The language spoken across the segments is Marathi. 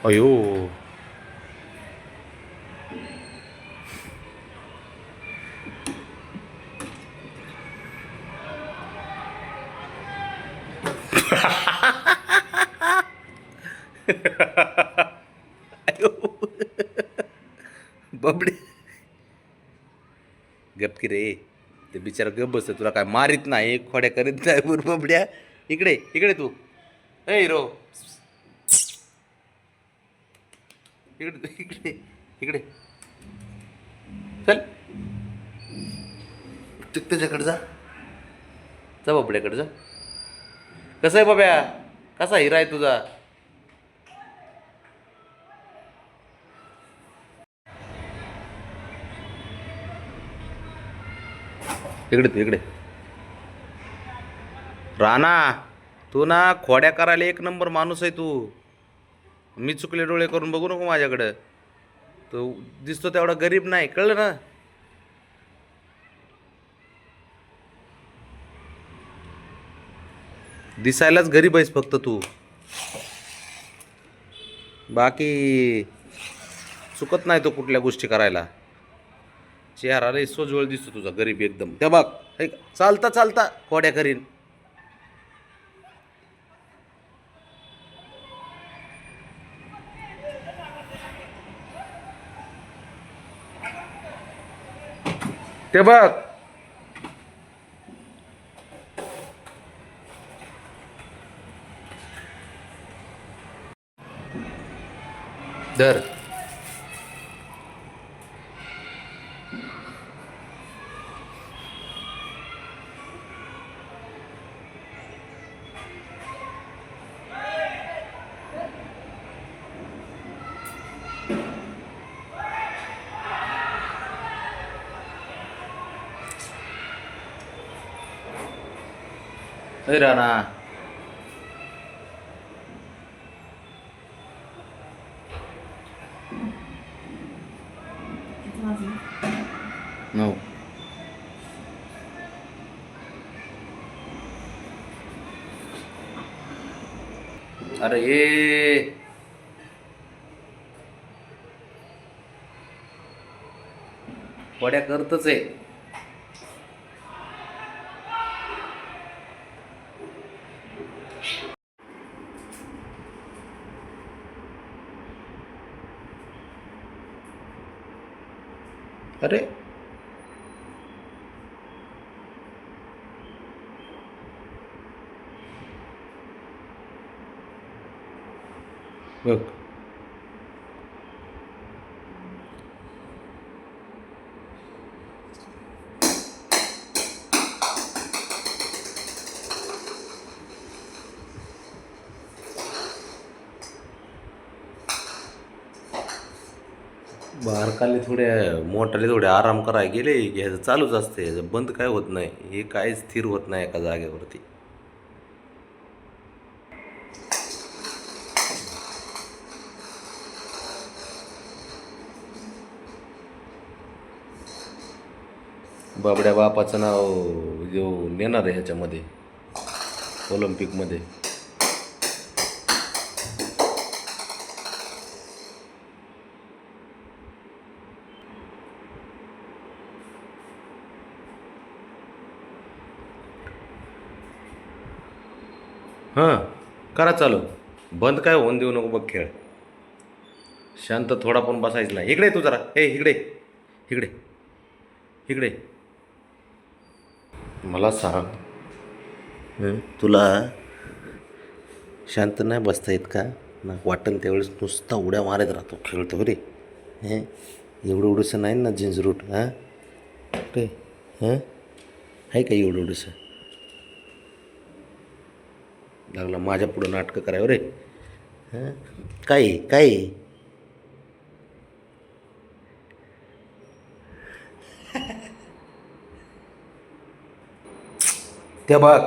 अयो. अयो. बबडे. गप की रे. ते बिचारा गप बसत, तुला काय मारित नाही, खोड्या करीत नाही बबड्या. इकडे इकडे तू. ए हिरो. इकडे इकडे इकडे. चल. तू त्याच्याकडे जा. जा बबड्याकडे जा. कसा आहे बाब्या? कसा हिरा आहे तुझा? इकडे तू इकडे. राणा, तू ना खोड्या करायला एक नंबर माणूस आहे तू. मी चुकले डोळे करून बघू नको माझ्याकडं. तो दिसतो तेवढा गरीब नाही, कळलं ना? दिसायलाच गरीब आहेस फक्त तू. बाकी चुकत नाही तो कुठल्या गोष्टी करायला. चेहरा लय सोजवळ दिसतो तुझा, गरीब एकदम. त्या बघ, हे चालता चालता खोड्या करीन. ते बघ. धर. ए राणा. नो. अरे ये. खोड्या करतच आहे. अरे बघ. बारकाले थोडे, मोठाले थोडे आराम करायला गेले की ह्याचं चालूच असते, ह्याचं बंद काय होत नाही, हे काय स्थिर होत नाही एका जागेवरती. बाबड्या बापाचं नाव जो नेणार आहे ह्याच्यामध्ये, ऑलिम्पिकमध्ये. हां, करा चालू. बंद काय होऊन देऊ नको बघ खेळ. शांत थोडा पण बसायचं नाही. इकडे तू जरा. ए इकडे इकडे इकडे. मला सांग, तुला शांत नाही बसता येत का? ना वाटण त्यावेळेस नुसता उड्या मारत राहतो, खेळतो रे. हे एवढं एवढंसं नाही ना जीन्स रूट. हां रे. हां आहे का एवढं एवढंसं? लागला माझ्या पुढं नाटकं करावं रे. हां काय काय. त्या बघ.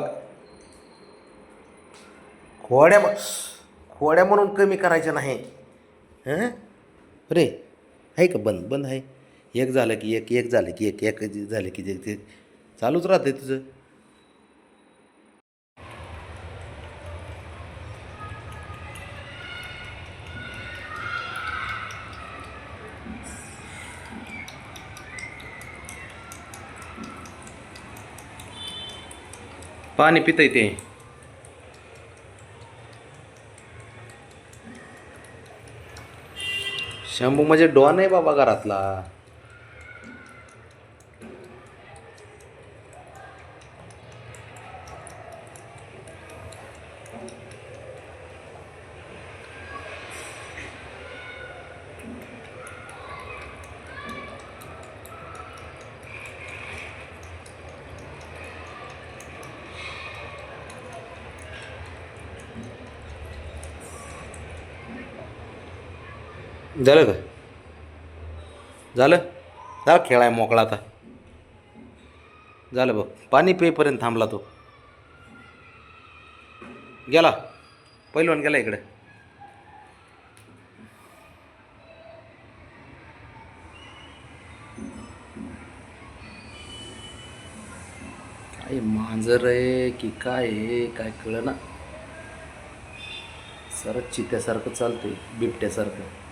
खोड्या खोड्या म्हणून कमी करायच्या नाही. हां रे. आहे का बंद? बंद आहे. एक झालं की एक, एक झालं की एक, एक झालं की ते चालूच राहते तुझं. पाणी पितंय ते. शंभू म्हणजे डॉन आहे बाबा घरातला. झालं का? झालं झालं खेळाय मोकळा आता. झालं बघ, पाणी पेपर्यंत थांबला तो. गेला पहिलवान, गेला इकडे. काय मांजर आहे की काय आहे काय कळना. सरच चित्यासारखं चालतंय, बिबट्यासारखं.